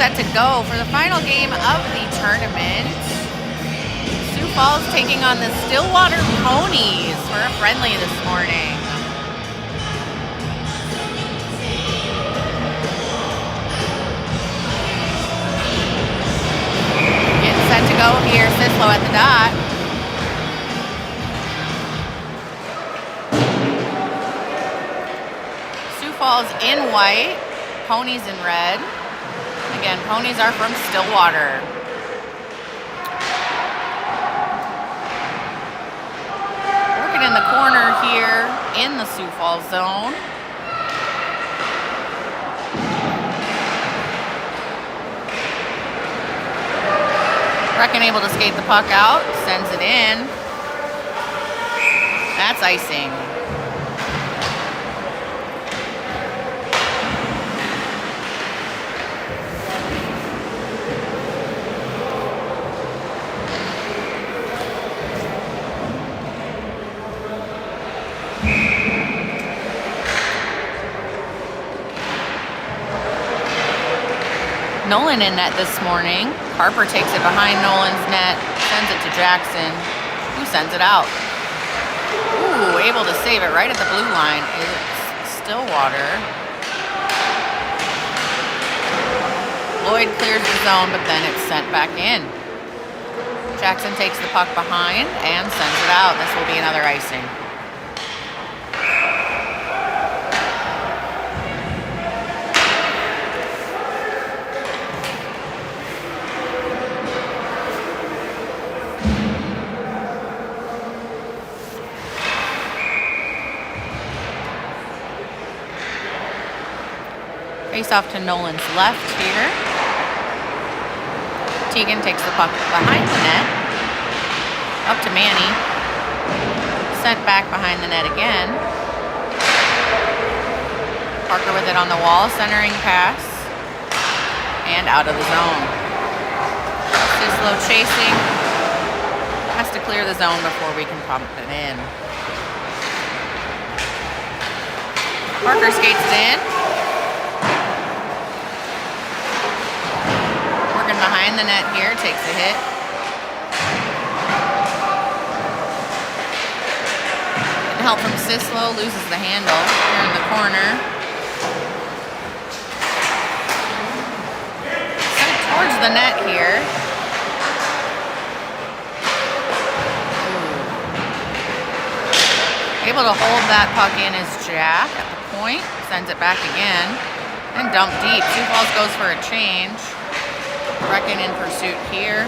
set to go for the final game of the tournament. Sioux Falls taking on the Stillwater Ponies for a friendly this morning. Getting set to go here, Sislo at the dot. Sioux Falls in white, Ponies in red. Again, Ponies are from Stillwater. Working in the corner here in the Sioux Falls zone. Brecken able to skate the puck out, sends it in. That's icing. Nolan in net this morning. Harper takes it behind Nolan's net, sends it to Jackson, who sends it out. Ooh, able to save it right at the blue line is Stillwater. Lloyd clears the zone, but then it's sent back in. Jackson takes the puck behind and sends it out. This will be another icing. Face off to Nolan's left here. Teigen takes the puck behind the net. Up to Manny. Sent back behind the net again. Parker with it on the wall, centering pass. And out of the zone. Sislo chasing. Has to clear the zone before we can pump it in. Parker skates it in. Behind the net here, takes a hit. Getting help from Sislo, loses the handle here in the corner. Sent towards the net here. Ooh. Able to hold that puck in is Jack at the point. Sends it back again. And dumped deep. Sioux Falls goes for a change. Brecken in pursuit here.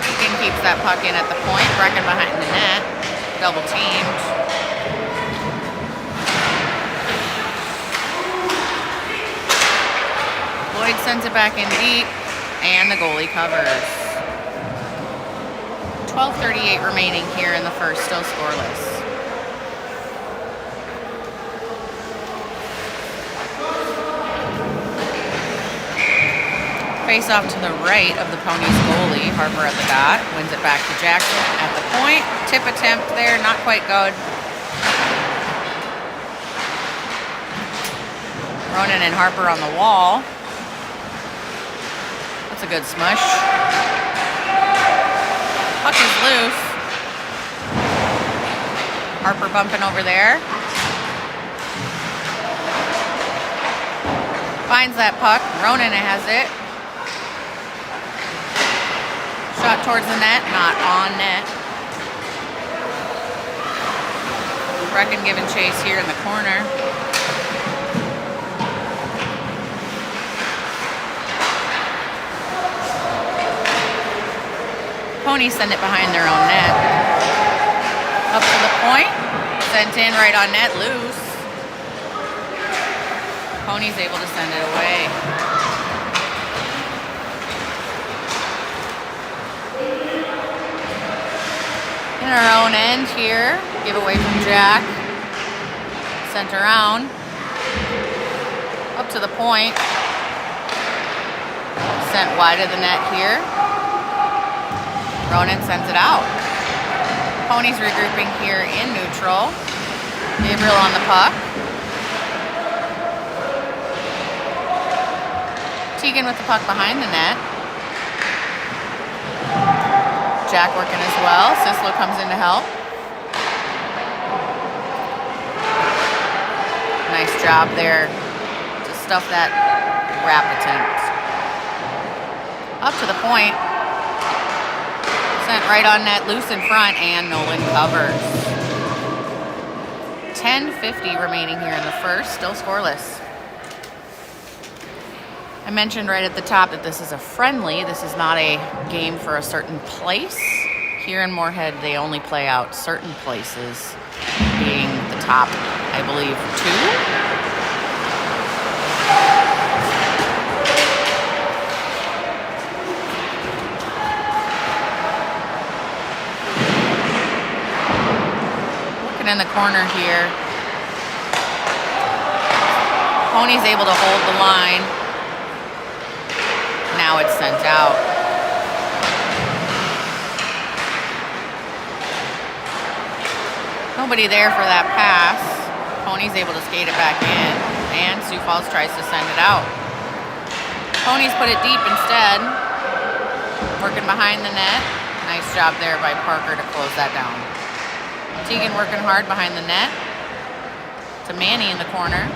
Teigen keeps that puck in at the point. Brecken behind the net. Double teamed. Lloyd sends it back in deep. And the goalie covers. 12:38 remaining here in the first, still scoreless. Face off to the right of the Ponies goalie. Harper at the dot. Wins it back to Jackson at the point. Tip attempt there, not quite good. Ronan and Harper on the wall. That's a good smush. Puck is loose. Harper bumping over there. Finds that puck. Ronan has it. Shot towards the net, not on net. Brecken giving chase here in the corner. Ponies send it behind their own net. Up to the point. Sent in right on net, loose. Ponies able to send it away. In our own end here, give away from Jack. Sent around. Up to the point. Sent wide of the net here. Ronan sends it out. Ponies regrouping here in neutral. Gabriel on the puck. Teigen with the puck behind the net. Jack working as well. Sislo comes in to help. Nice job there to stuff that wrap attempt. Up to the point. Sent right on net, loose in front, and Nolan covers. 10:50 remaining here in the first, still scoreless. I mentioned right at the top that this is a friendly. This is not a game for a certain place. Here in Moorhead, they only play out certain places, being the top, I believe, 2. In the corner here. Pony's able to hold the line. Now it's sent out. Nobody there for that pass. Pony's able to skate it back in, and Sioux Falls tries to send it out. Pony's put it deep instead. Working behind the net. Nice job there by Parker to close that down. Teigen working hard behind the net. To Manny in the corner.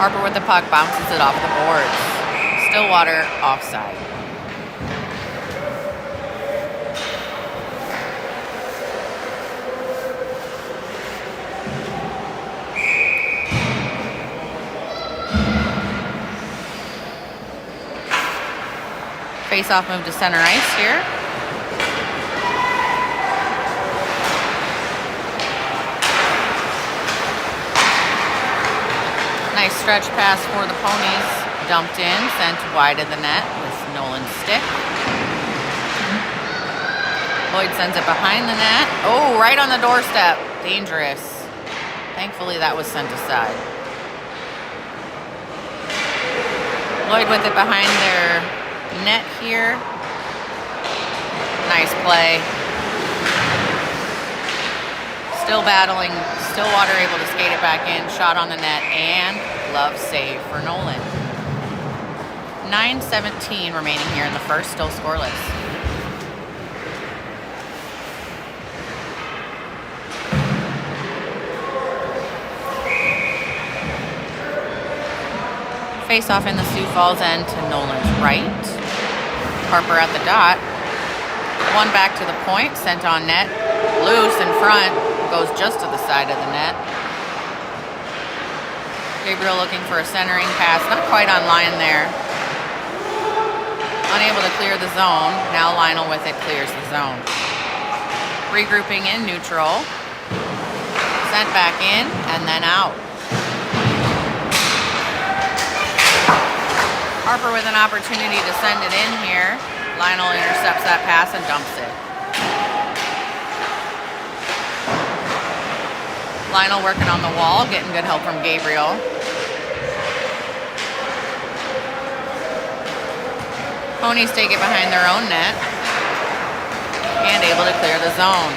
Harper with the puck, bounces it off the boards. Stillwater offside. Face-off move to center ice here. Nice stretch pass for the Ponies. Dumped in, sent wide of the net with Nolan's stick. Lloyd sends it behind the net. Oh, right on the doorstep. Dangerous. Thankfully, that was sent aside. Lloyd with it behind their net here. Nice play. Still battling. Stillwater able to skate it back in. Shot on the net and glove save for Nolan. 9:17 remaining here in the first, still scoreless. Face off in the Sioux Falls end to Nolan's right. Harper at the dot. One back to the point, sent on net. Loose in front, goes just to the side of the net. Gabriel looking for a centering pass, not quite on line there. Unable to clear the zone. Now Lionel with it clears the zone. Regrouping in neutral. Sent back in and then out. Harper with an opportunity to send it in here. Lionel intercepts that pass and dumps it. Lionel working on the wall, getting good help from Gabriel. Ponies take it behind their own net and able to clear the zone.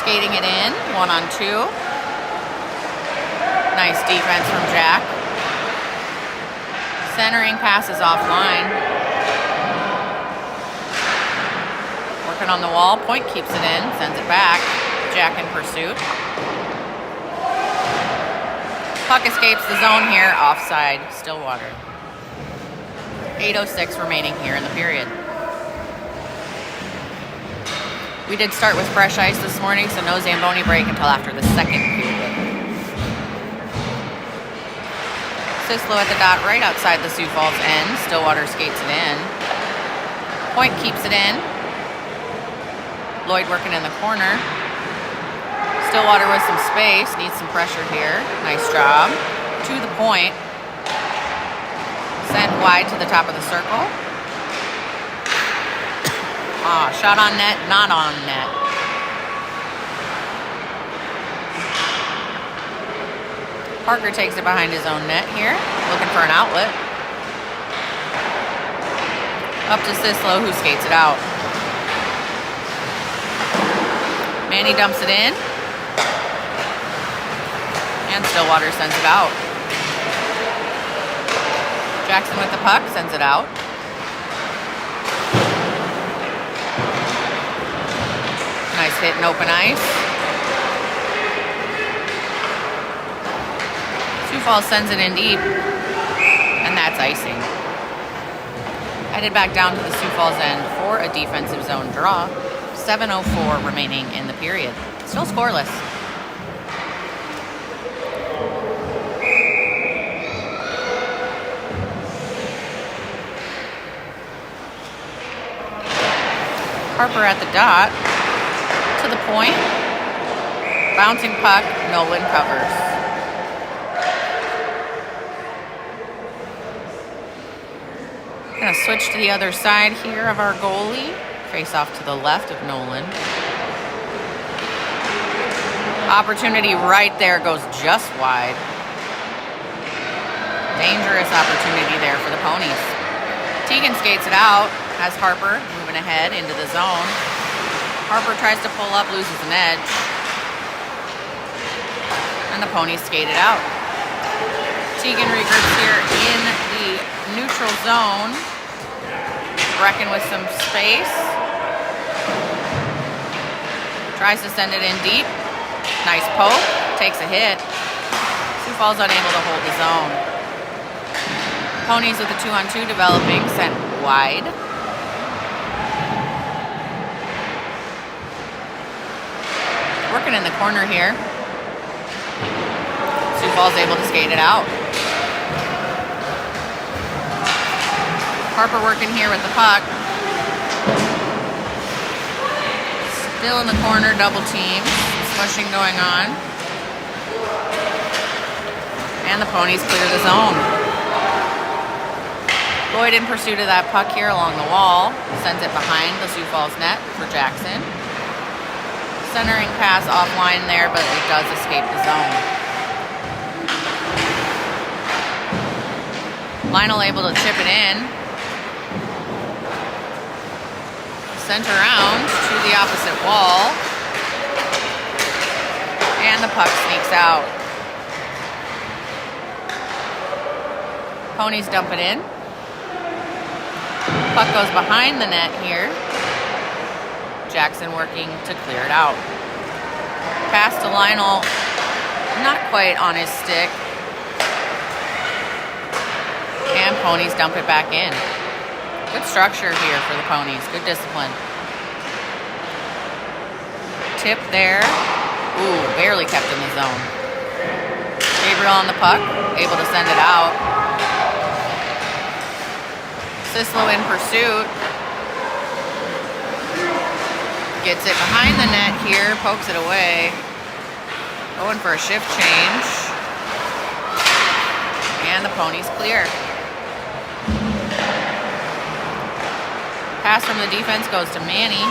Skating it in, 1-on-2. Nice defense from Jack. Centering pass is offline. Working on the wall, point keeps it in, sends it back. Jack in pursuit. Puck escapes the zone here, offside, Stillwater. 8:06 remaining here in the period. We did start with fresh ice this morning, so no Zamboni break until after the second period. Sislo at the dot right outside the Sioux Falls end. Stillwater skates it in. Point keeps it in. Lloyd working in the corner. Stillwater with some space, needs some pressure here. Nice job. To the point. Sent wide to the top of the circle. Shot on net, not on net. Parker takes it behind his own net here, looking for an outlet. Up to Sislo, who skates it out. Manny dumps it in. And Stillwater sends it out. Jackson with the puck, sends it out. Nice hit in open ice. Sioux Falls sends it in deep, and that's icing. Headed back down to the Sioux Falls end for a defensive zone draw. 7:04 remaining in the period. Still scoreless. Harper at the dot, to the point, bouncing puck, Nolan covers. Gonna switch to the other side here of our goalie, face off to the left of Nolan. Opportunity right there, goes just wide. Dangerous opportunity there for the Ponies. Teigen skates it out, has Harper moving ahead into the zone. Harper tries to pull up, loses an edge. And the Ponies skate it out. Teigen regroups here in the neutral zone. Brecken with some space. Tries to send it in deep. Nice poke, takes a hit. Sioux Falls unable to hold the zone. Ponies with a 2-on-2 developing, sent wide. Working in the corner here. Sioux Falls able to skate it out. Harper working here with the puck. Still in the corner, double team. Smushing going on. And the Ponies clear the zone. Lloyd in pursuit of that puck here along the wall. Sends it behind the Sioux Falls net for Jackson. Centering pass offline there, but it does escape the zone. Lionel able to chip it in. Sent around to the opposite wall. And the puck sneaks out. Ponies dump it in. Puck goes behind the net here. Jackson working to clear it out. Pass to Lionel, not quite on his stick. And Ponies dump it back in. Good structure here for the Ponies. Good discipline. Tip there. Ooh, barely kept in the zone. Gabriel on the puck, able to send it out. Sislo in pursuit. Gets it behind the net here, pokes it away. Going for a shift change. And the Ponies clear. Pass from the defense goes to Manny.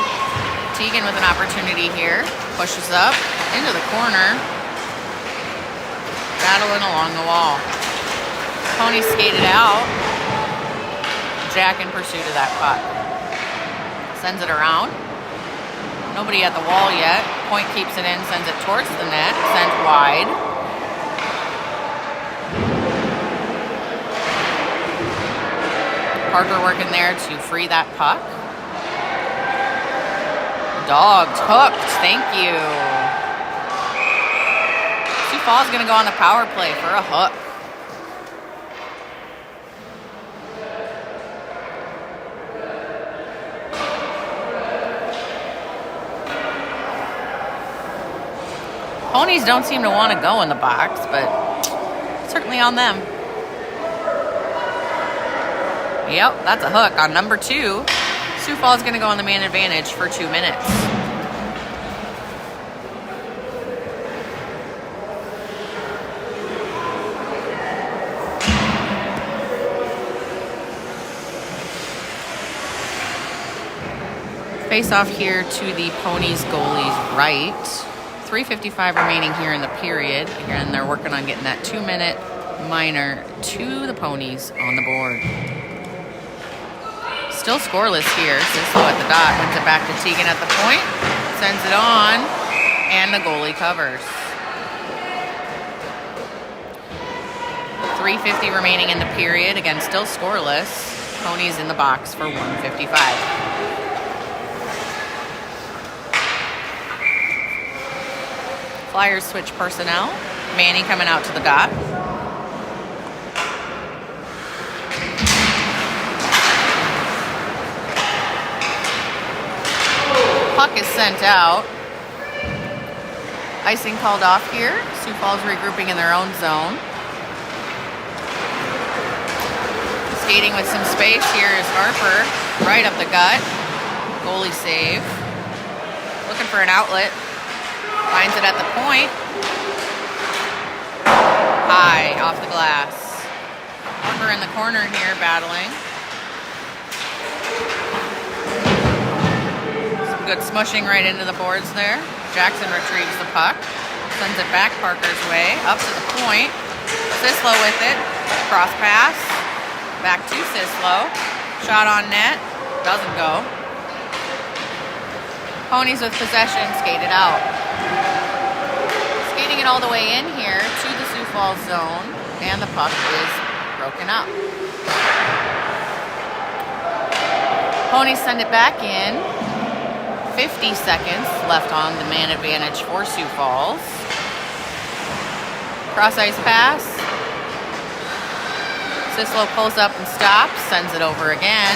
Teigen with an opportunity here. Pushes up into the corner. Battling along the wall. Ponies skated out. Jack in pursuit of that puck. Sends it around. Nobody at the wall yet. Point keeps it in, sends it towards the net. Sent wide. Parker working there to free that puck. Dogged, hooked, thank you. Sioux Falls is going to go on the power play for a hook. Ponies don't seem to want to go in the box, but certainly on them. Yep, that's a hook on number 2. Sioux Falls is going to go on the man advantage for 2 minutes. Face off here to the Ponies goalie's right. 3:55 remaining here in the period. And they're working on getting that 2-minute minor to the Ponies on the board. Still scoreless here. Sislo at the dot. Wins it back to Teigen at the point. Sends it on. And the goalie covers. 3:50 remaining in the period. Again, still scoreless. Ponies in the box for 155. Flyers switch personnel. Manny coming out to the dot. Puck is sent out. Icing called off here. Sioux Falls regrouping in their own zone. Skating with some space. Here is Harper. Right up the gut. Goalie save. Looking for an outlet. Finds it at the point. High off the glass. Harper in the corner here battling. Good smushing right into the boards there. Jackson retrieves the puck. Sends it back Parker's way. Up to the point. Sislo with it. Cross pass. Back to Sislo. Shot on net. Doesn't go. Ponies with possession. Skated out. Skating it all the way in here to the Sioux Falls zone. And the puck is broken up. Ponies send it back in. 50 seconds left on the man advantage for Sioux Falls. Cross ice pass. Sislo pulls up and stops, sends it over again.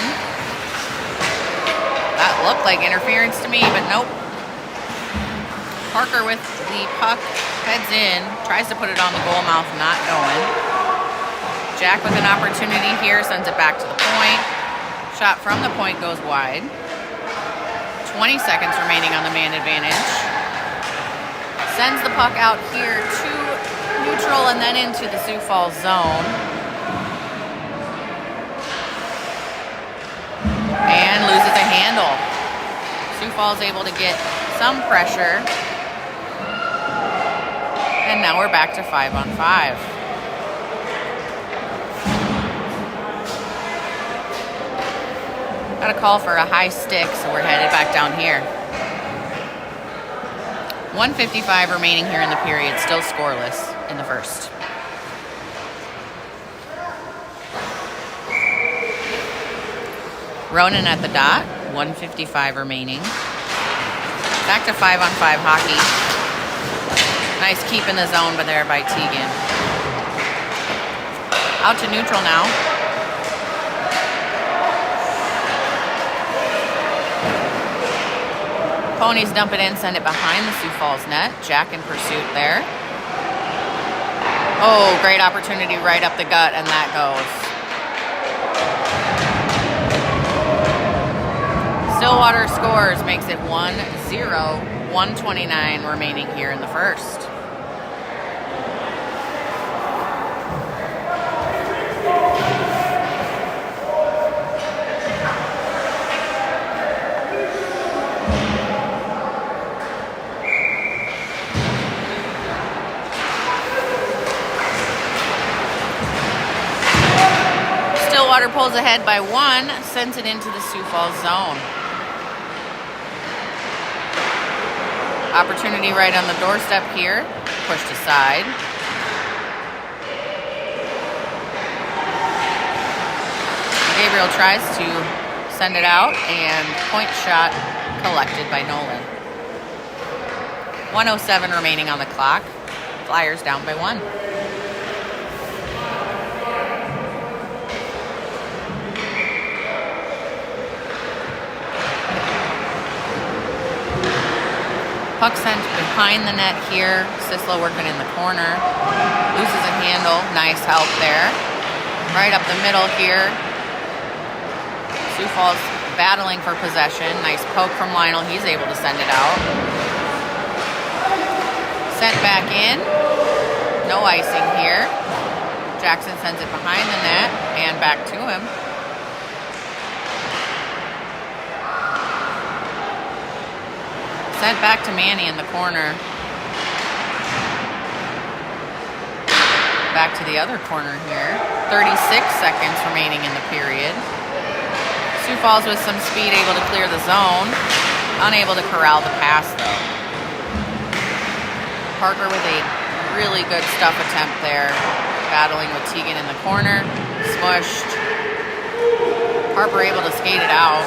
That looked like interference to me, but nope. Parker with the puck, heads in, tries to put it on the goal mouth, not going. Jack with an opportunity here, sends it back to the point. Shot from the point goes wide. 20 seconds remaining on the man advantage. Sends the puck out here to neutral and then into the Sioux Falls zone. And loses a handle. Sioux Falls able to get some pressure. And now we're back to 5-on-5. Got a call for a high stick, so we're headed back down here. 1:55 remaining here in the period, still scoreless in the first. Ronan at the dot, 1:55 remaining. Back to 5-on-5 hockey. Nice keep in the zone, but there by Teigen. Out to neutral now. Ponies dump it in, send it behind the Sioux Falls net. Jack in pursuit there. Oh, great opportunity right up the gut, and that goes. Stillwater scores, makes it 1-0, 1:29 remaining here in the first. Stillwater pulls ahead by 1, sends it into the Sioux Falls zone. Opportunity right on the doorstep here, pushed aside. Gabriel tries to send it out, and point shot collected by Nolan. 1:07 remaining on the clock. Flyers down by 1. Puck sent behind the net here. Sislo working in the corner. Loses a handle. Nice help there. Right up the middle here. Sioux Falls battling for possession. Nice poke from Lionel. He's able to send it out. Sent back in. No icing here. Jackson sends it behind the net and back to him. Sent back to Manny in the corner. Back to the other corner here. 36 seconds remaining in the period. Sioux Falls with some speed, able to clear the zone. Unable to corral the pass, though. Parker with a really good stuff attempt there. Battling with Teigen in the corner. Smushed. Harper able to skate it out.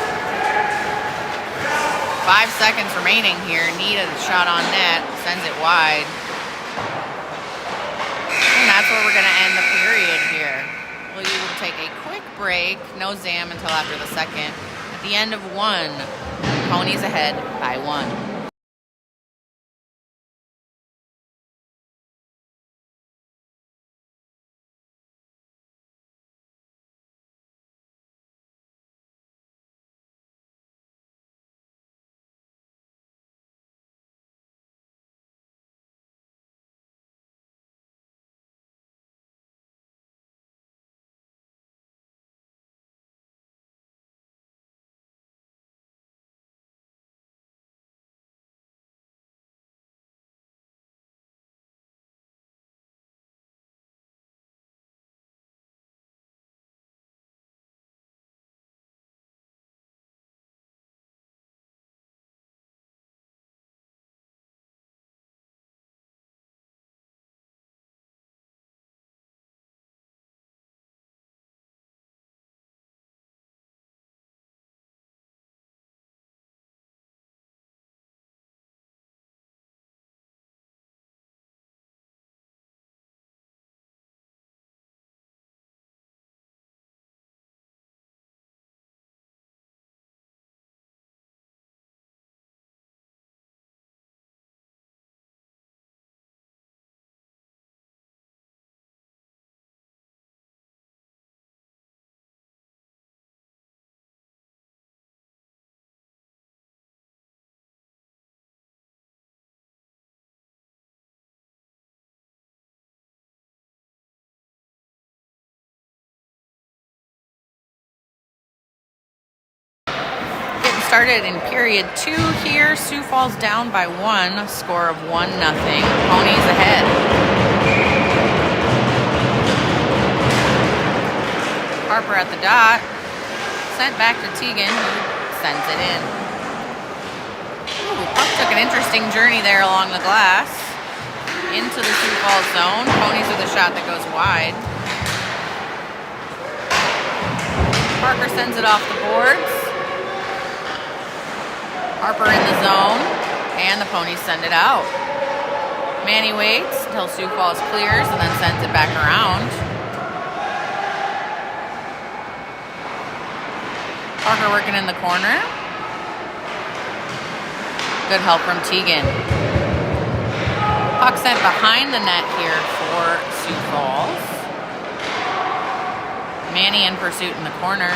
5 seconds remaining here. Needed a shot on net. Sends it wide. And that's where we're going to end the period here. We'll take a quick break. No Zam until after the second. At the end of 1, Ponies ahead by 1. Started in period 2 here. Sioux Falls down by 1, score of 1-0. Ponies ahead. Harper at the dot. Sent back to Teigen, who sends it in. Ooh, Puck took an interesting journey there along the glass. Into the Sioux Falls zone. Ponies with a shot that goes wide. Parker sends it off the boards. Harper in the zone, and the Ponies send it out. Manny waits until Sioux Falls clears and then sends it back around. Parker working in the corner. Good help from Teigen. Puck sent behind the net here for Sioux Falls. Manny in pursuit in the corner.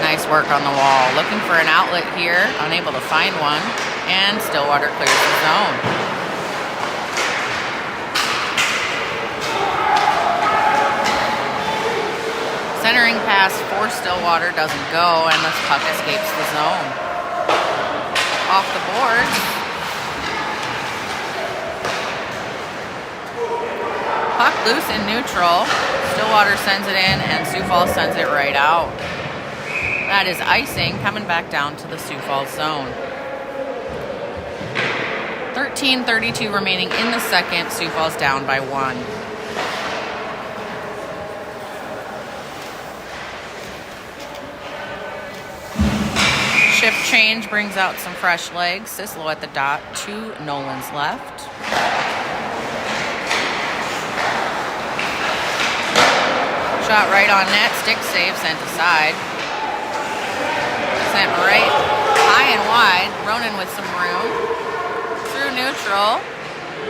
Nice work on the wall. Looking for an outlet here, unable to find one, and Stillwater clears the zone. Centering pass for Stillwater doesn't go, and this puck escapes the zone. Off the boards. Puck loose in neutral. Stillwater sends it in, and Sioux Falls sends it right out. That is icing coming back down to the Sioux Falls zone. 13:32 remaining in the second. Sioux Falls down by 1. Shift change brings out some fresh legs. Sislo at the dot to Nolan's left. Shot right on net. Stick save sent aside. Sent right high and wide. Ronan with some room. Through neutral.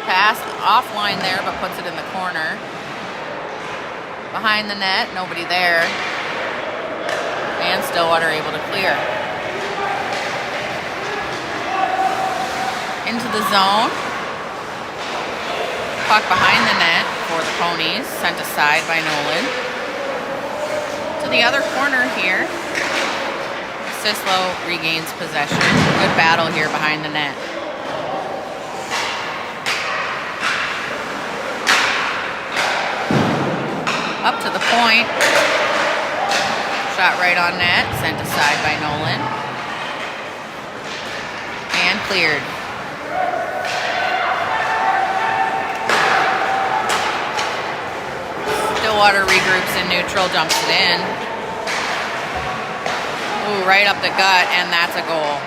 Pass offline there, but puts it in the corner. Behind the net, nobody there. And Stillwater able to clear. Into the zone. Puck behind the net for the Ponies. Sent aside by Nolan. To the other corner here. Sislo regains possession. Good battle here behind the net. Up to the point. Shot right on net, sent aside by Nolan. And cleared. Stillwater regroups in neutral, dumps it in. Ooh, right up the gut, and that's a goal.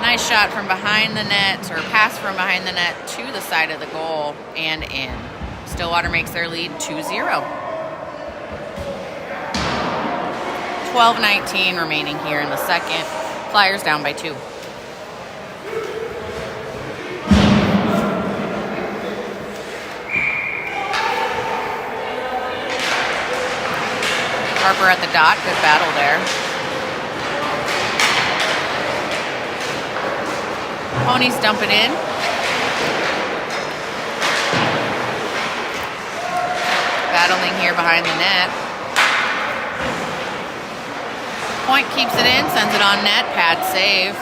Nice shot from behind the net, or pass from behind the net to the side of the goal and in. Stillwater makes their lead 2-0. 12:19 remaining here in the second. Flyers down by 2. Harper at the dot, good battle there. Ponies dump it in. Battling here behind the net. Point keeps it in, sends it on net, pad save.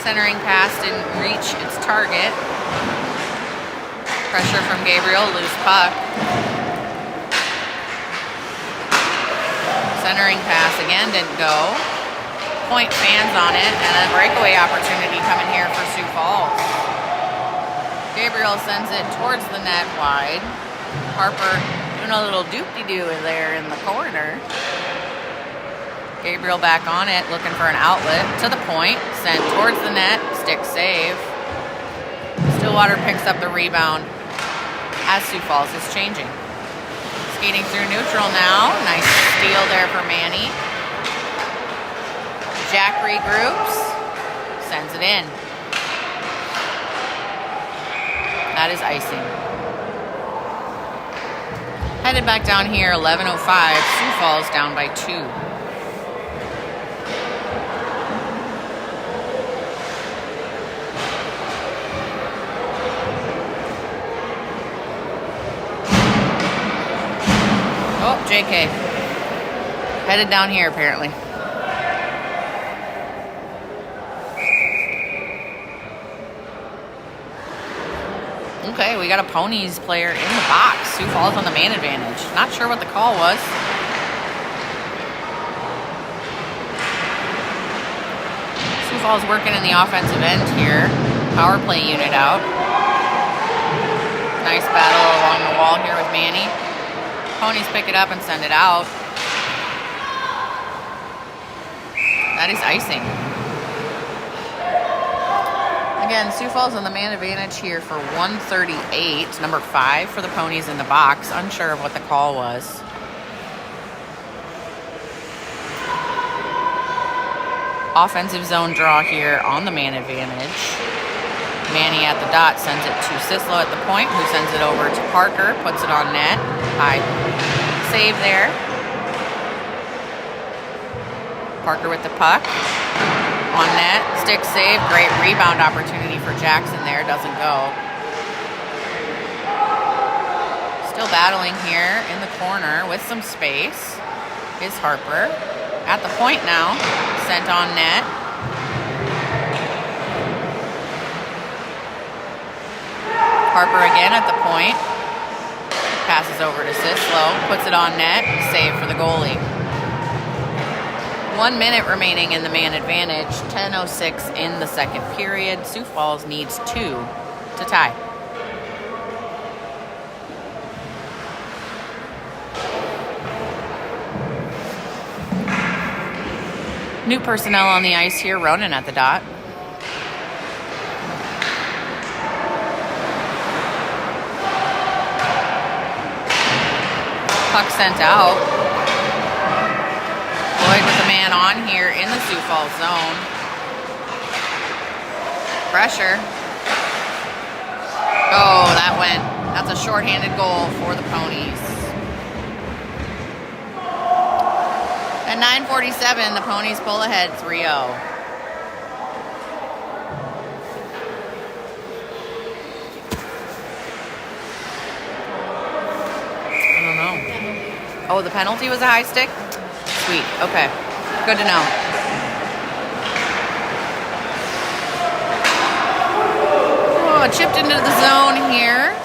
Centering pass didn't reach its target. Pressure from Gabriel, loose puck. Centering pass again didn't go. Point fans on it, and a breakaway opportunity coming here for Sioux Falls. Gabriel sends it towards the net wide. Harper doing a little doop-de-doo there in the corner. Gabriel back on it, looking for an outlet. To the point, sent towards the net, stick save. Stillwater picks up the rebound as Sioux Falls is changing. Skating through neutral now. Nice steal there for Manny. Jack regroups, sends it in. That is icing. Headed back down here, 11:05. Sioux Falls down by 2. Oh, JK. Headed down here, apparently. Okay, we got a Ponies player in the box. Sioux Falls on the man advantage. Not sure what the call was. Sioux Falls working in the offensive end here. Power play unit out. Nice battle along the wall here with Manny. Ponies pick it up and send it out. That is icing. Again, Sioux Falls on the man advantage here for 138. Number 5 for the Ponies in the box. Unsure of what the call was. Offensive zone draw here on the man advantage. Manny at the dot sends it to Sislo at the point, who sends it over to Parker, puts it on net. High save there. Parker with the puck. On net, stick save, great rebound opportunity for Jackson there, doesn't go. Still battling here in the corner with some space is Harper. At the point now, sent on net. Harper again at the point. Passes over to Sislo, puts it on net, save for the goalie. 1 minute remaining in the man advantage, 10:06 in the second period. Sioux Falls needs 2 to tie. New personnel on the ice here, Ronan at the dot. Puck sent out. Lloyd with a man on here in the Sioux Falls zone. Pressure. Oh, that went. That's a shorthanded goal for the Ponies. At 9:47, the Ponies pull ahead 3-0. I don't know. Oh, the penalty was a high stick? Sweet. Okay. Good to know. Oh, chipped into the zone here.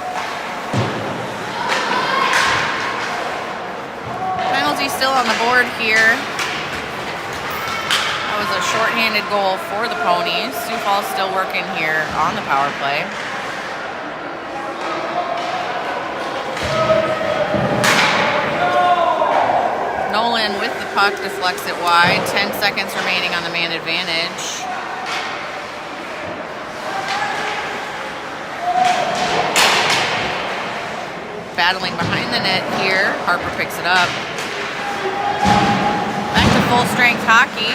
still on the board here. That was a shorthanded goal for the Ponies. Sioux Falls still working here on the power play. Nolan with the puck deflects it wide. 10 seconds remaining on the man advantage. Battling behind the net here. Harper picks it up. Back to full strength hockey.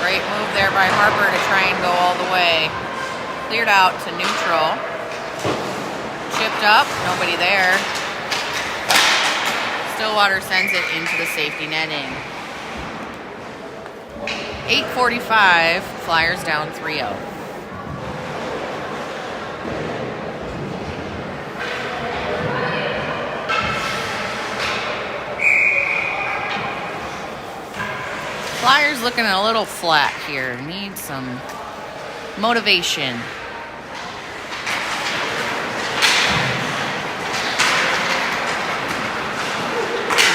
Great move there by Harper to try and go all the way. Cleared out to neutral. Chipped up, nobody there. Stillwater sends it into the safety netting. 8:45, Flyers down 3-0. Flyers looking a little flat here. Need some motivation.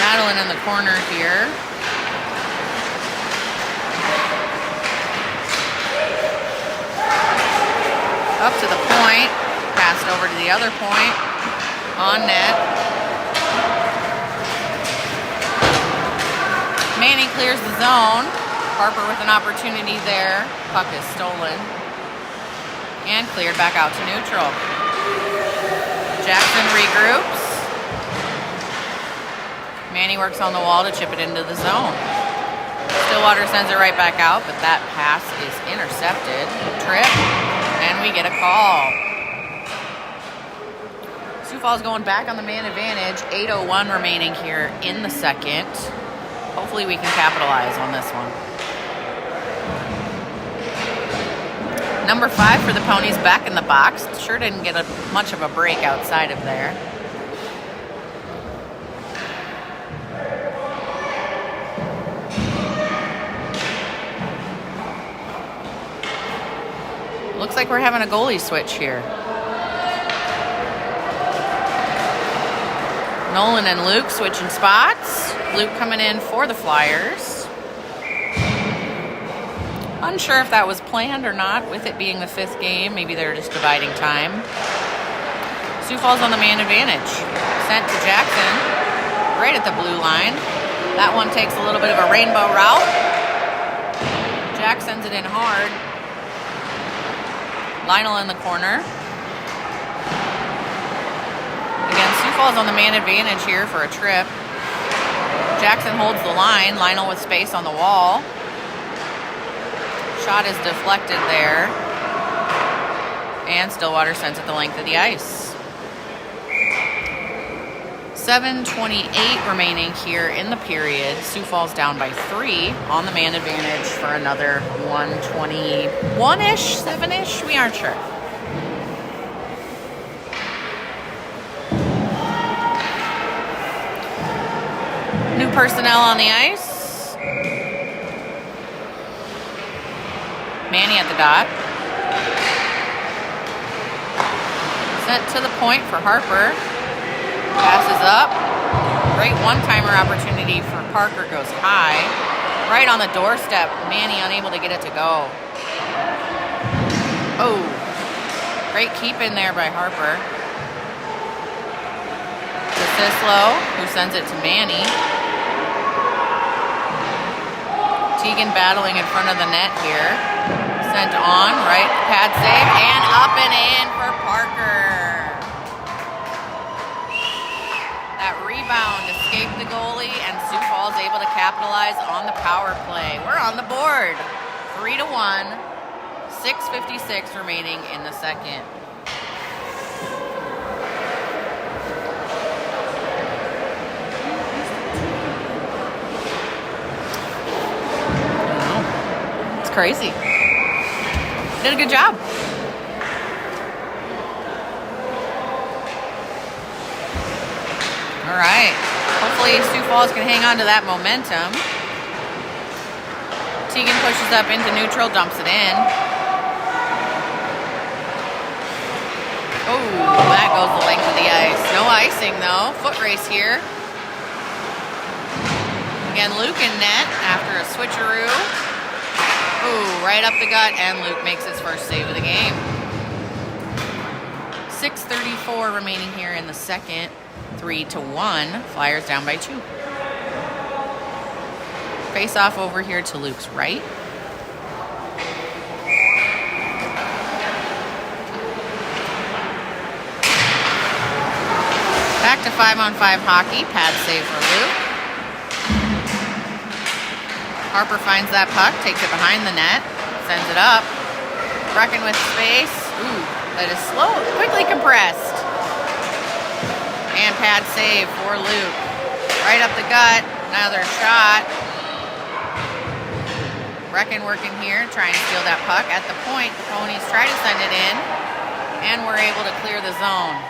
Battling in the corner here. Up to the point. Passed over to the other point. On net. Manny clears the zone. Harper with an opportunity there. Puck is stolen. And cleared back out to neutral. Jackson regroups. Manny works on the wall to chip it into the zone. Stillwater sends it right back out, but that pass is intercepted. Trip, and we get a call. Sioux Falls going back on the man advantage. 8:01 remaining here in the second. Hopefully we can capitalize on this one. Number 5 for the Ponies back in the box. Sure didn't get much of a break outside of there. Looks like we're having a goalie switch here. Nolan and Luke switching spots. Luke coming in for the Flyers. Unsure if that was planned or not, with it being the 5th game. Maybe they're just dividing time. Sioux Falls on the man advantage. Sent to Jackson, right at the blue line. That one takes a little bit of a rainbow route. Jack sends it in hard. Lionel in the corner. Again, Sioux Falls on the man advantage here for a trip. Jackson holds the line. Lionel with space on the wall. Shot is deflected there. And Stillwater sends it the length of the ice. 7:28 remaining here in the period. Sioux Falls down by 3 on the man advantage for another 1:21-ish, 7-ish, we aren't sure. New personnel on the ice. Manny at the dot. Sent to the point for Harper. Passes up. Great one-timer opportunity for Parker. Goes high. Right on the doorstep. Manny unable to get it to go. Oh. Great keep in there by Harper. To Sislo, who sends it to Manny. Teigen battling in front of the net here. Sent on, right, pad save, and up and in for Parker. That rebound escaped the goalie, and Sioux Falls able to capitalize on the power play. We're on the board, 3-1, 6:56 remaining in the second. It's crazy. Did a good job. All right. Hopefully Sioux Falls can hang on to that momentum. Teigen pushes up into neutral, dumps it in. Oh, that goes the length of the ice. No icing though. Foot race here. Again, Luke in net after a switcheroo. Ooh, right up the gut, and Luke makes his first save of the game. 6:34 remaining here in the second. 3-1. Flyers down by 2. Face off over here to Luke's right. Back to 5-on-5 hockey. Pad save for Luke. Harper finds that puck, takes it behind the net, sends it up. Brecken with space. Ooh, that is slow, quickly compressed. And pad save for Luke. Right up the gut, another shot. Brecken working here, trying to steal that puck. At the point, the Ponies try to send it in, and we're able to clear the zone.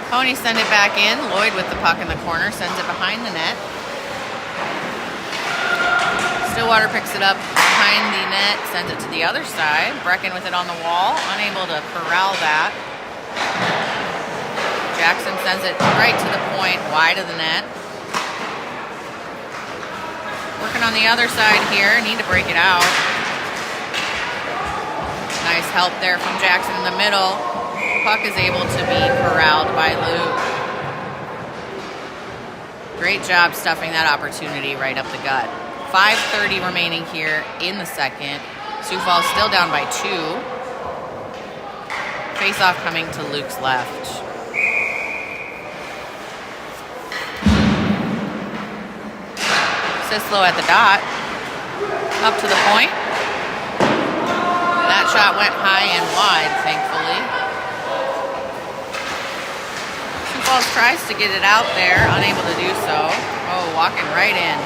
Ponies send it back in. Lloyd with the puck in the corner, sends it behind the net. Stillwater picks it up behind the net, sends it to the other side. Brecken with it on the wall, unable to corral that. Jackson sends it right to the point, wide of the net. Working on the other side here, need to break it out. Nice help there from Jackson in the middle. Puck is able to be corralled by Luke. Great job stuffing that opportunity right up the gut. 5:30 remaining here in the second. Sioux Falls still down by 2. Face-off coming to Luke's left. Sislo at the dot. Up to the point. That shot went high and wide, thankfully. Falls tries to get it out there, unable to do so. Oh, walking right in.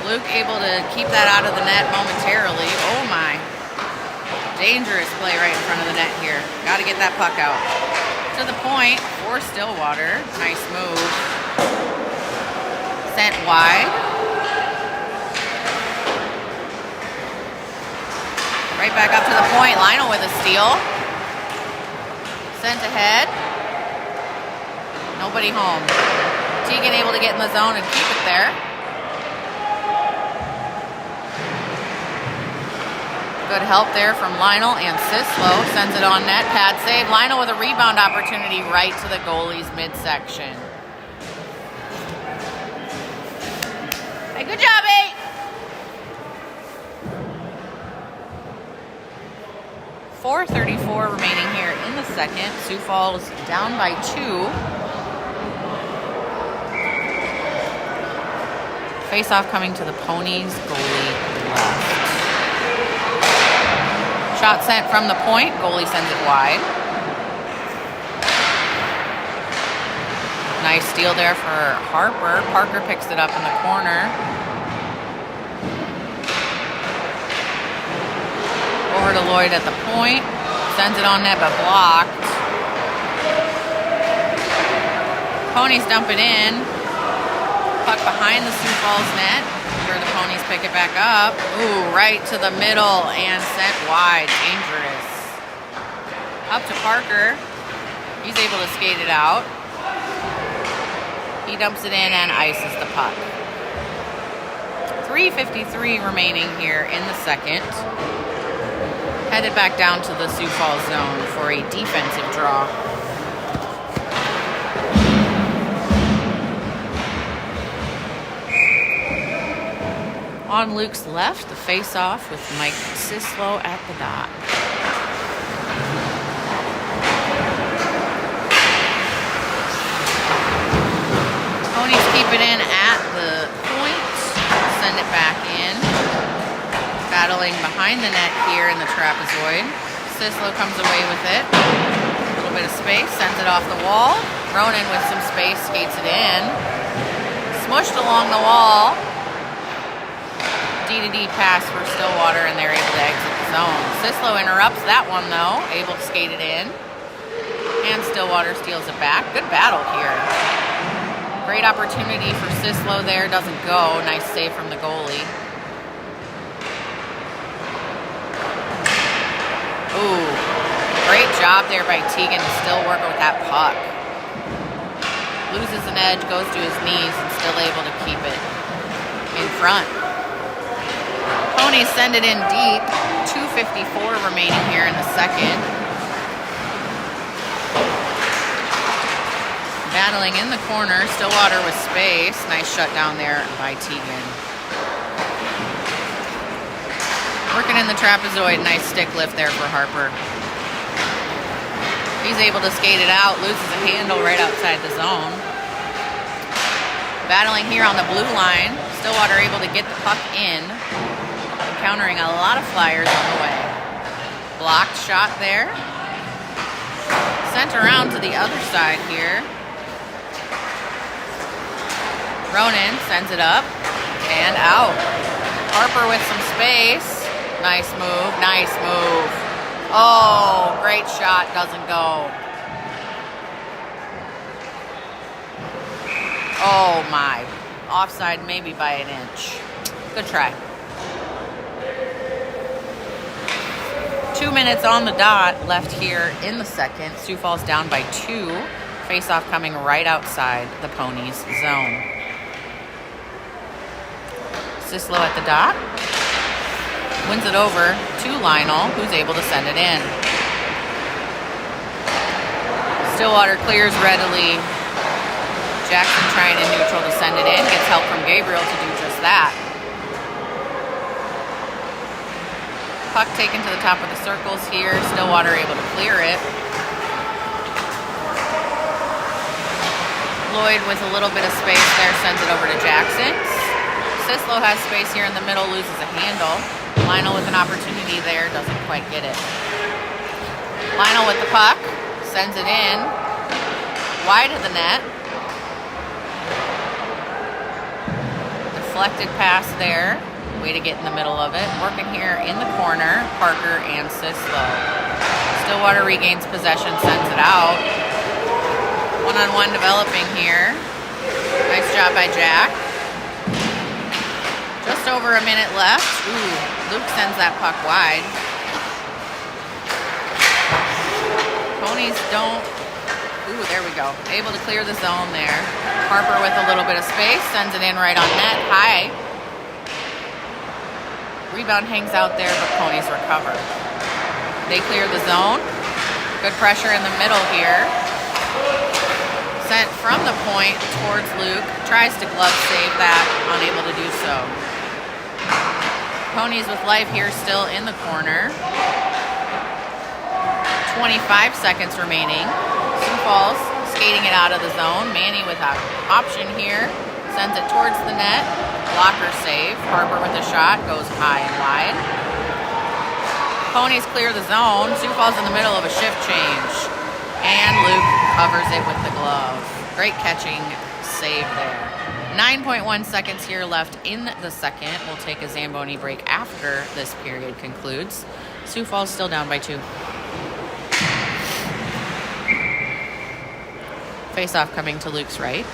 Luke able to keep that out of the net momentarily. Oh my. Dangerous play right in front of the net here. Got to get that puck out. To the point for Stillwater. Nice move. Sent wide. Right back up to the point. Lionel with a steal. Sent ahead. Nobody home. Teigen able to get in the zone and keep it there. Good help there from Lionel, and Sislo sends it on net. Pad save. Lionel with a rebound opportunity right to the goalie's midsection. Hey, good job, 8. .434 remaining here in the second. Sioux Falls down by 2. Face-off coming to the Ponies goalie left. Shot sent from the point. Goalie sends it wide. Nice steal there for Harper. Parker picks it up in the corner. Over to Lloyd at the point. Sends it on net, but blocked. Ponies dump it in. Puck behind the Sioux Falls net, where the Ponies pick it back up. Ooh, right to the middle and sent wide. Dangerous. Up to Parker. He's able to skate it out. He dumps it in and ices the puck. 3:53 remaining here in the second. Headed back down to the Sioux Falls zone for a defensive draw. On Luke's left, the face-off with Michael Sislo at the dot. Ponies keep it in at the point. Send it back in. Battling behind the net here in the trapezoid. Sislo comes away with it. A little bit of space, sends it off the wall. Ronan with some space skates it in. Smushed along the wall. D-to-D pass for Stillwater, and they're able to exit the zone. Sislo interrupts that one, though. Able to skate it in. And Stillwater steals it back. Good battle here. Great opportunity for Sislo there. Doesn't go. Nice save from the goalie. Ooh, great job there by Teigen to still work with that puck. Loses an edge, goes to his knees, and still able to keep it in front. Ponies send it in deep. 2:54 remaining here in the second. Battling in the corner, Stillwater with space. Nice shutdown there by Teigen. Working in the trapezoid, nice stick lift there for Harper. He's able to skate it out, loses a handle right outside the zone. Battling here on the blue line, Stillwater able to get the puck in, encountering a lot of flyers on the way. Blocked shot there. Sent around to the other side here. Ronan sends it up and out. Harper with some space. Nice move, nice move. Oh, great shot, doesn't go. Oh my, offside maybe by an inch. Good try. 2 minutes on the dot left here in the second. Sioux Falls down by 2. Face-off coming right outside the Ponies' zone. Sislo at the dot. Wins it over to Lionel, who's able to send it in. Stillwater clears readily. Jackson trying in neutral to send it in. Gets help from Gabriel to do just that. Puck taken to the top of the circles here. Stillwater able to clear it. Lloyd with a little bit of space there sends it over to Jackson. Sislo has space here in the middle, loses a handle. Lionel with an opportunity there, doesn't quite get it. Lionel with the puck, sends it in, wide of the net. Deflected pass there, way to get in the middle of it. Working here in the corner, Parker and Sislo. Stillwater regains possession, sends it out. One-on-one developing here. Nice job by Jack. Just over a minute left. Ooh, Luke sends that puck wide. Ponies don't... Ooh, there we go. Able to clear the zone there. Harper with a little bit of space. Sends it in right on net. High. Rebound hangs out there, but Ponies recover. They clear the zone. Good pressure in the middle here. Sent from the point towards Luke. Tries to glove save that. Unable to do so. Ponies with life here still in the corner. 25 seconds remaining. Sioux Falls skating it out of the zone. Manny with an option here. Sends it towards the net. Blocker save. Harper with a shot. Goes high and wide. Ponies clear the zone. Sioux Falls in the middle of a shift change. And Luke covers it with the glove. Great catching save there. 9.1 seconds here left in the second. We'll take a Zamboni break after this period concludes. Sioux Falls still down by 2. Face-off coming to Luke's right.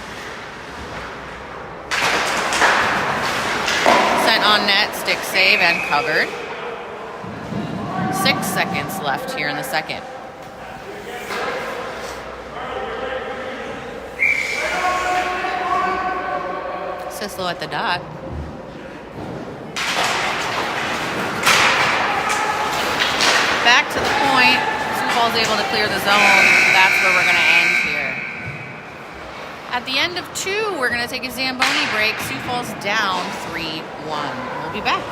Sent on net, stick save, and covered. 6 seconds left here in the second. Sislo at the dot. Back to the point. Sioux Falls able to clear the zone. That's where we're going to end here. At the end of 2, we're going to take a Zamboni break. Sioux Falls down 3-1. We'll be back.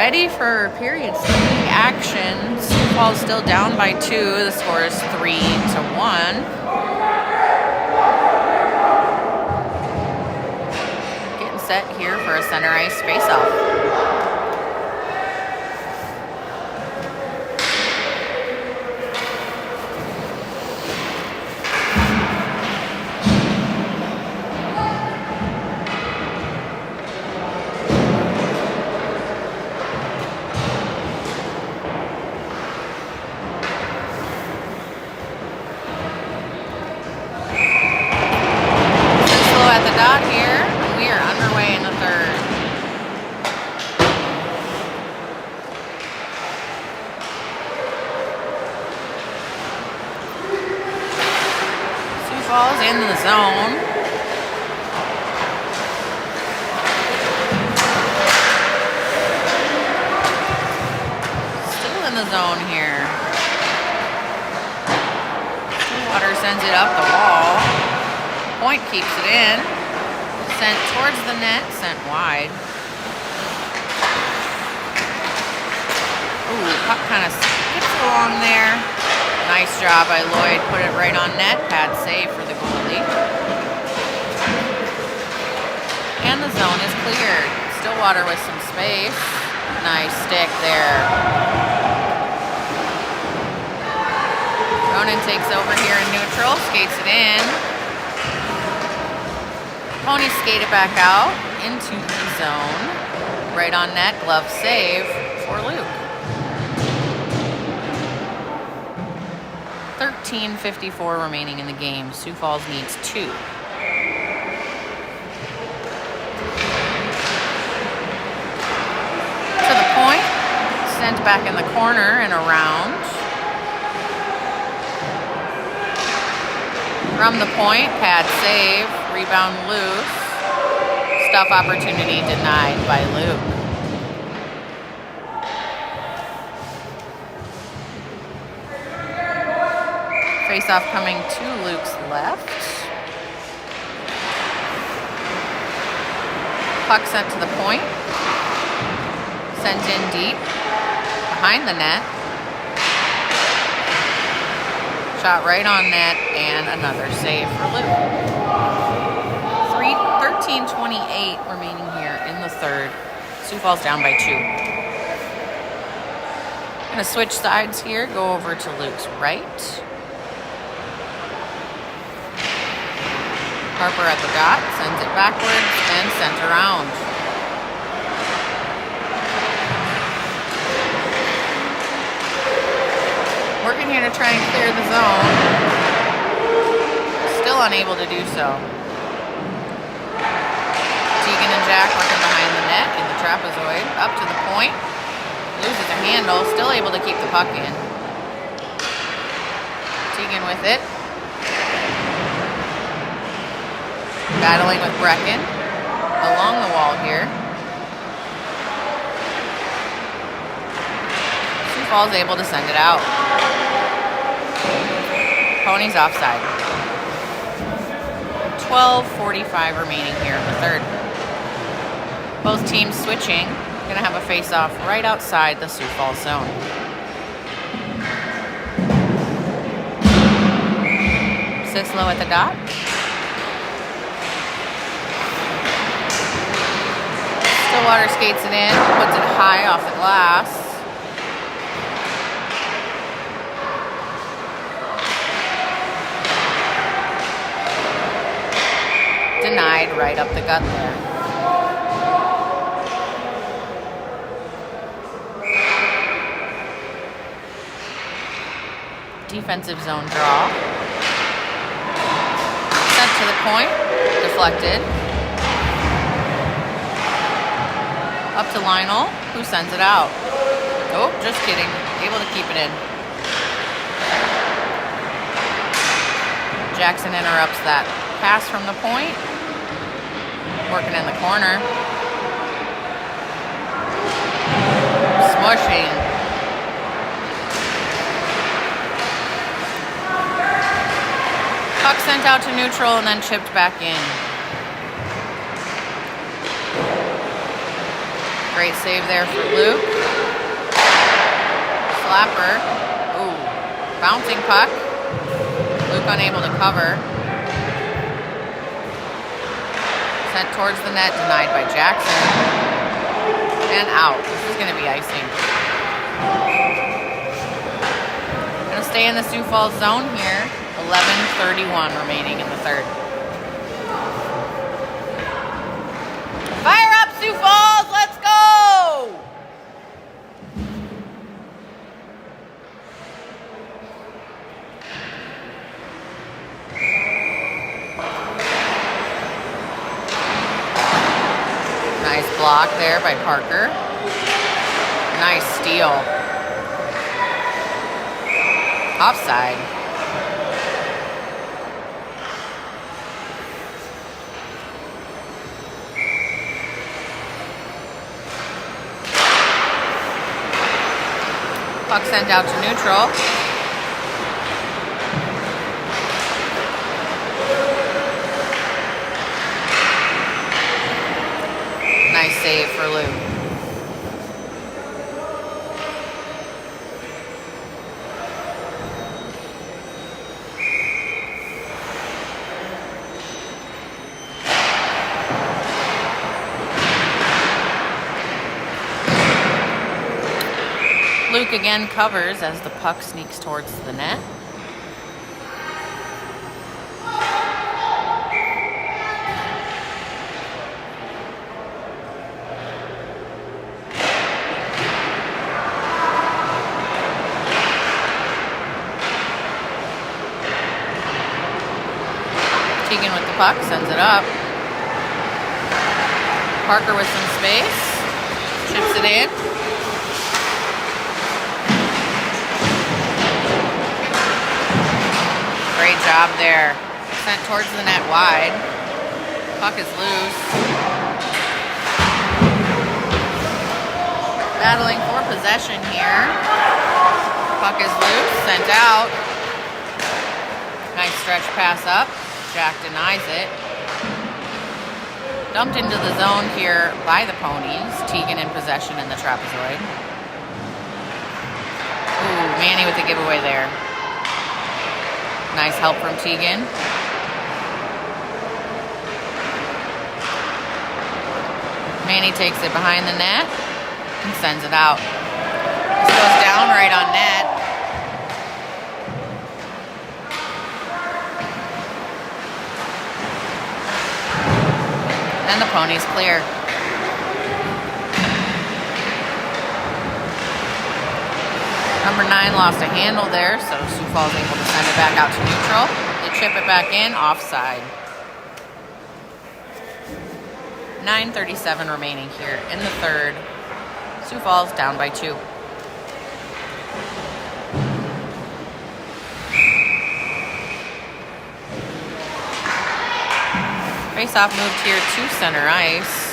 ready for period 3 action. Sioux Falls still down by 2. The score is 3-1. Getting set here for a center ice face-off. In the zone. Still in the zone here. Stillwater sends it up the wall. Point keeps it in. Sent towards the net, sent wide. Ooh, puck kind of skips along there. Nice job by Lloyd. Put it right on net. Pad save for the goalie. And the zone is cleared. Stillwater with some space. Nice stick there. Ronan takes over here in neutral. Skates it in. Ponies skate it back out into the zone. Right on net. Glove save for Luke. 13:54 remaining in the game. Sioux Falls needs 2. To the point. Sent back in the corner and around. From the point, pad save. Rebound loose. Stuff opportunity denied by Luke. Face-off coming to Luke's left. Puck sent to the point. Sent in deep. Behind the net. Shot right on net and another save for Luke. 13:28 remaining here in the third. Sioux Falls down by 2. Gonna switch sides here. Go over to Luke's right. Harper at the dot, sends it backwards and sent around. Working here to try and clear the zone. Still unable to do so. Teigen and Jack working behind the net in the trapezoid. Up to the point. Loses a handle. Still able to keep the puck in. Teigen with it. Battling with Brecken along the wall here. Sioux Falls able to send it out. Ponies offside. 12:45 remaining here in the third. Both teams switching. Gonna have a face-off right outside the Sioux Falls zone. Sislo at the dot. Stillwater skates it in, puts it high off the glass. Denied right up the gut there. Defensive zone draw. Sent to the point, deflected. Up to Lionel, who sends it out. Oh, just kidding. Able to keep it in. Jackson interrupts that pass from the point. Working in the corner. Smushing. Puck sent out to neutral and then chipped back in. Great save there for Luke. flapper. Ooh, bouncing puck. Luke unable to cover. Sent towards the net, denied by Jackson. And out. This is going to be icing. Going to stay in the Sioux Falls zone here. 11:31 remaining in the third. Fire up, Sioux Falls! Let's go! Nice block there by Parker. Nice steal. Offside. Puck sent out to neutral. Nice save for Luke. Luke again covers as the puck sneaks towards the net. Teigen with the puck, sends it up. Parker with some space, chips it in. Great job there. Sent towards the net wide. Puck is loose. Battling for possession here. Puck is loose, sent out. Nice stretch pass up. Jack denies it. Dumped into the zone here by the Ponies. Teigen in possession in the trapezoid. Ooh, Manny with the giveaway there. Nice help from Teigen. Manny takes it behind the net and sends it out. This goes down right on net. And the Ponies clear. Number 9 lost a handle there, so Sioux Falls able to send it back out to neutral. They chip it back in, offside. 9:37 remaining here in the third. Sioux Falls down by 2. Face-off moved here to center ice.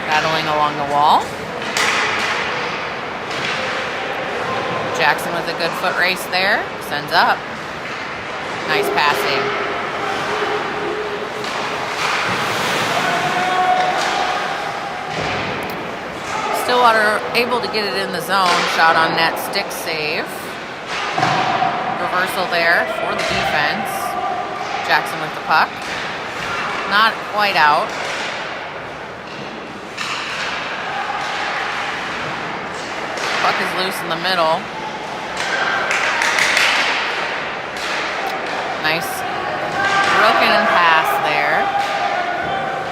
Battling along the wall. Jackson with a good foot race there. Sends up. Nice passing. Stillwater able to get it in the zone. Shot on net, stick save. Reversal there for the defense. Jackson with the puck. Not quite out. Puck is loose in the middle. Nice broken pass there.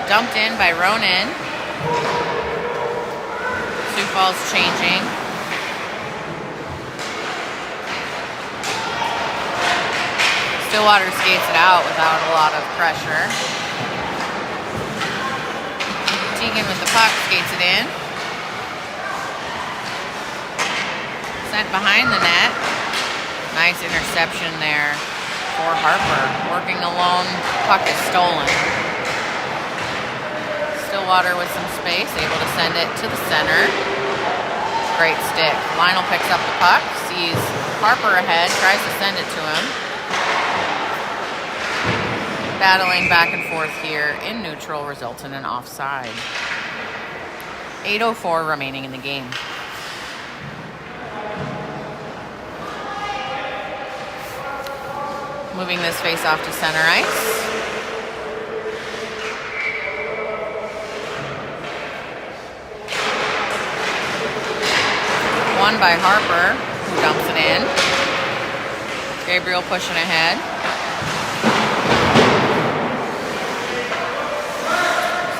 Dumped in by Ronan. Sioux Falls changing. Stillwater skates it out without a lot of pressure. Teigen with the puck skates it in. Sent behind the net. Nice interception there for Harper. Working alone, puck is stolen. Stillwater with some space, able to send it to the center. Great stick. Lionel picks up the puck, sees Harper ahead, tries to send it to him. Battling back and forth here in neutral results in an offside. 8:04 remaining in the game. Moving this face off to center ice. Won by Harper, who dumps it in. Gabriel pushing ahead.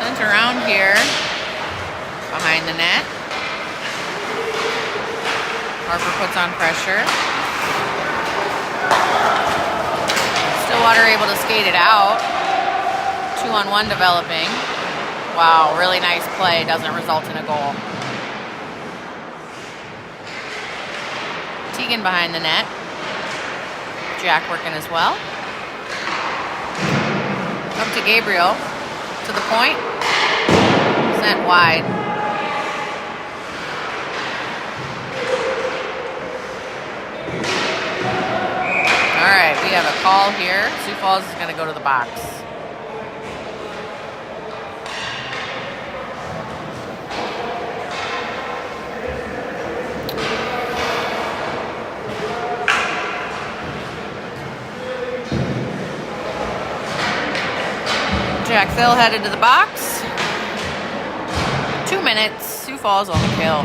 Sent around here, behind the net. Harper puts on pressure. Stillwater able to skate it out. 2-on-1 developing. Wow, really nice play. Doesn't result in a goal. Teigen behind the net. Jack working as well. Up to Gabriel. To the point. Sent wide. All right, we have a call here. Sioux Falls is going to go to the box. Jack Thill headed to the box. 2 minutes. Sioux Falls on the kill.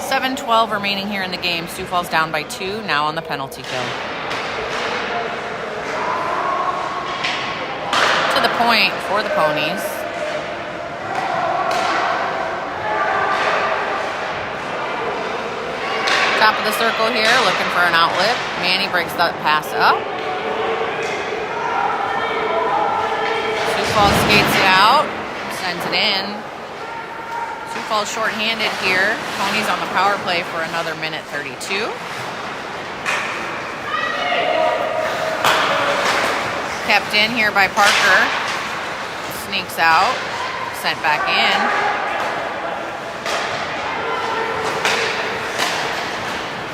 7:12 remaining here in the game. Sioux Falls down by 2, now on the penalty kill. To the point for the Ponies. Top of the circle here, looking for an outlet. Manny breaks that pass up. Sioux Falls skates it out, sends it in. Sioux Falls shorthanded here. Ponies on the power play for another minute 32. Kept in here by Parker. Sneaks out. Sent back in.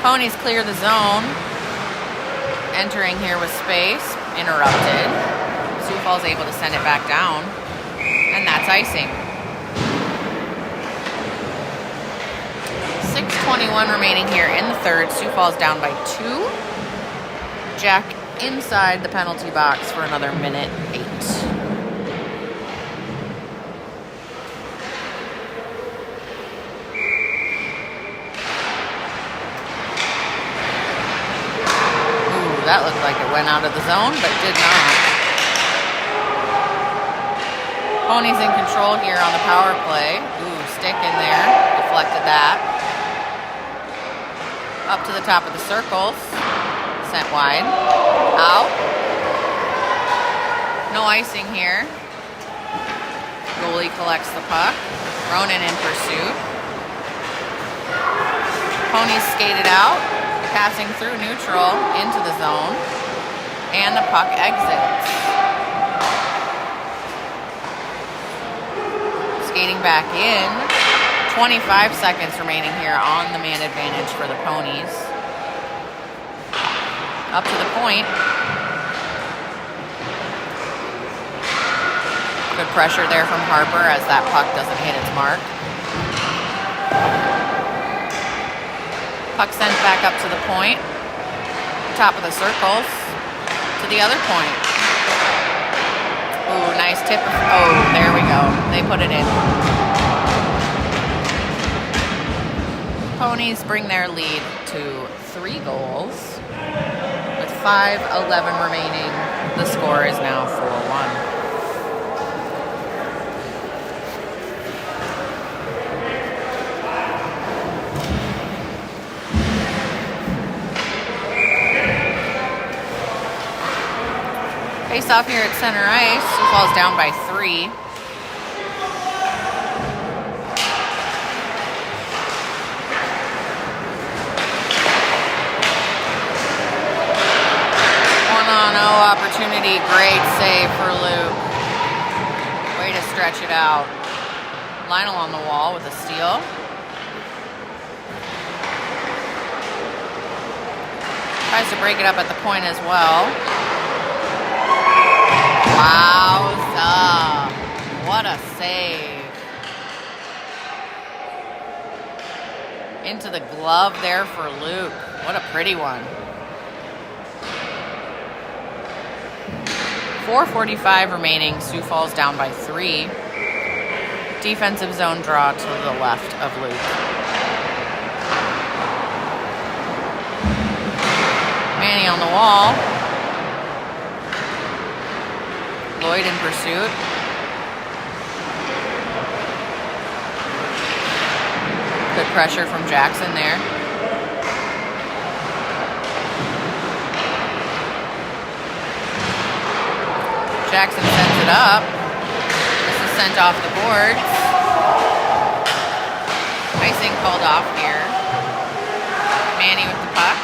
Ponies clear the zone. Entering here with space. Interrupted. Sioux Falls able to send it back down. And that's icing. 6:21 remaining here in the third. Sioux Falls down by 2. Jack inside the penalty box for another minute 8. Ooh, that looked like it went out of the zone, but did not. Ponies in control here on the power play. Ooh, stick in there. Deflected that. Up to the top of the circles. Sent wide. Out. No icing here. Goalie collects the puck. Ronan in pursuit. Ponies skated out. Passing through neutral into the zone. And the puck exits. Skating back in. 25 seconds remaining here on the man advantage for the Ponies. Up to the point. Good pressure there from Harper as that puck doesn't hit its mark. Puck sent back up to the point. Top of the circles. To the other point. Ooh, nice tip. Oh, there we go. They put it in. Ponies bring their lead to 3 goals. With 5:11 remaining, the score is now 4-1. Face off here at center ice. Sioux Falls down by 3. Opportunity, great save for Luke. Way to stretch it out. Lionel on the wall with a steal. Tries to break it up at the point as well. Wowza. What a save. Into the glove there for Luke. What a pretty one. 4:45 remaining. Sioux Falls down by 3. Defensive zone draw to the left of Luke. Manny on the wall. Lloyd in pursuit. Good pressure from Jackson there. Jackson sends it up. This is sent off the boards. Icing called off here. Manny with the puck.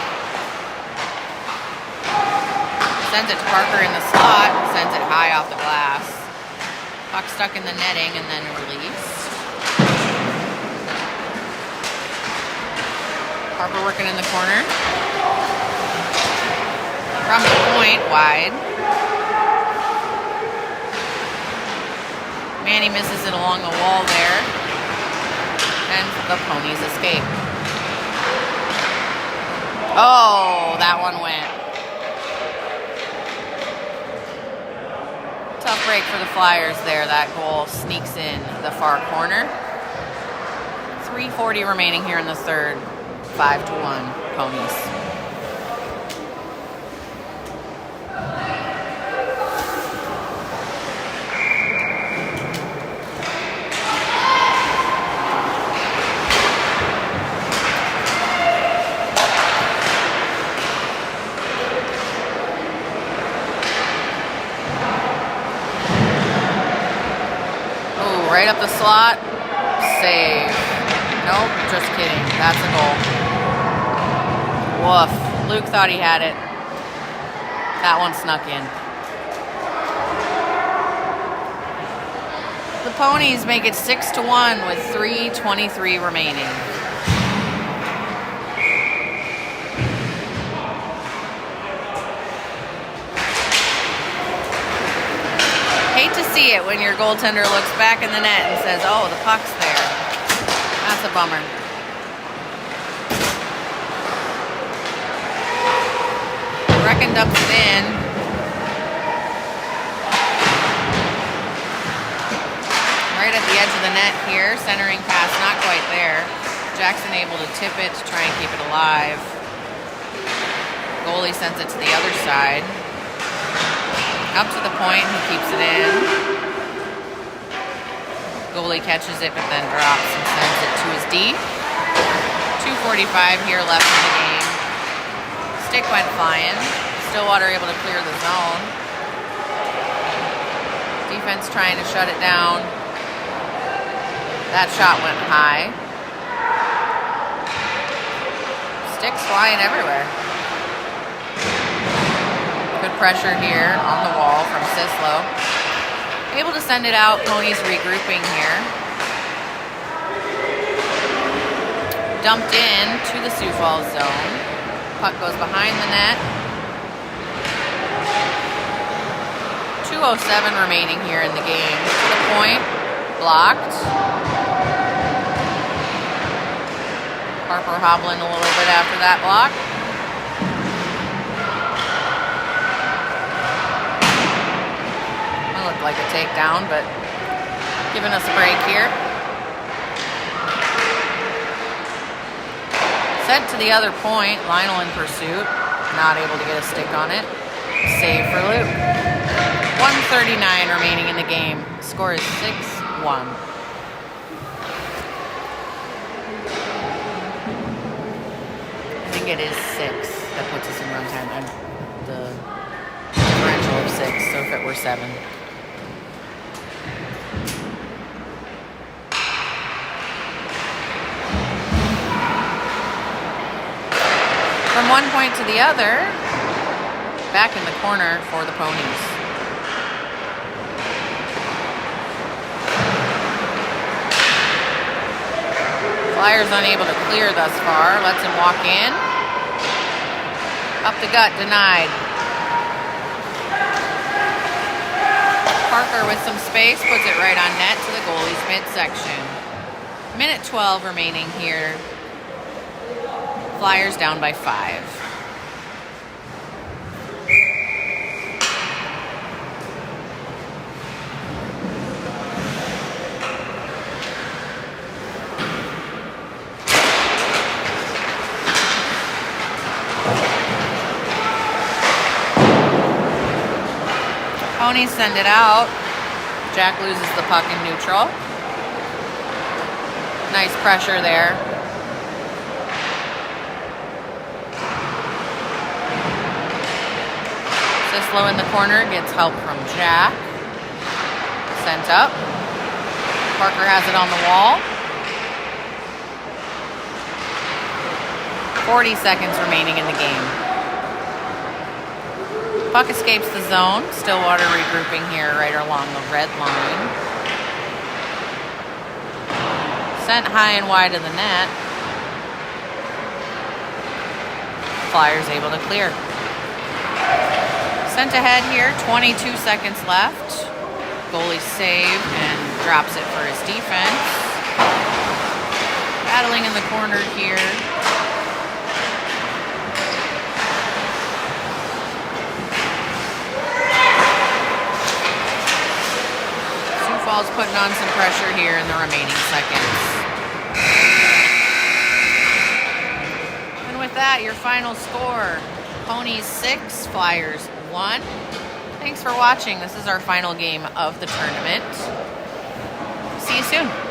Sends it to Parker in the slot. Sends it high off the glass. Puck stuck in the netting and then released. Harper working in the corner. From the point, wide. Manny misses it along the wall there. And the Ponies escape. Oh, that one went. Tough break for the Flyers there. That goal sneaks in the far corner. 3:40 remaining here in the third. 5-1 Ponies. Oh, right up the slot. Save. Nope, just kidding. That's a goal. Woof. Luke thought he had it. That one snuck in. The Ponies make it 6-1 with 3:23 remaining. Hate to see it when your goaltender looks back in the net and says, oh, the puck's there. That's a bummer. Brecken dumps it in. Right at the edge of the net here. Centering pass, not quite there. Jackson able to tip it to try and keep it alive. Goalie sends it to the other side. Up to the point, he keeps it in. Goalie catches it, but then drops and sends it to his D. 2:45 here left in the game. Stick went flying. Stillwater able to clear the zone. Defense trying to shut it down. That shot went high. Sticks flying everywhere. Good pressure here on the wall from Sislo. Able to send it out. Ponies regrouping here. Dumped in to the Sioux Falls zone. Puck goes behind the net. 2:07 remaining here in the game. To the point. Blocked. Harper hobbling a little bit after that block. That looked like a takedown, but giving us a break here. Sent to the other point. Lionel in pursuit. Not able to get a stick on it. Save for Luke. 1:39 remaining in the game. Score is 6-1. I think it is 6 that puts us in runtime. And the differential of 6, so if it were 7. From one point to the other, back in the corner for the Ponies. Flyers unable to clear thus far. Lets him walk in. Up the gut, denied. Parker with some space, puts it right on net to the goalie's midsection. Minute 12 remaining here Flyers down by 5. Ponies send it out. Jack loses the puck in neutral. Nice pressure there. Sislo in the corner gets help from Jack. Sent up. Parker has it on the wall. 40 seconds remaining in the game. Puck escapes the zone. Stillwater regrouping here right along the red line. Sent high and wide of the net. Flyers able to clear. Sent ahead here, 22 seconds left. Goalie save and drops it for his defense. Battling in the corner here. Sioux Falls putting on some pressure here in the remaining seconds. And with that, your final score. Ponies 6, Flyers 1. Thanks for watching. This is our final game of the tournament. See you soon.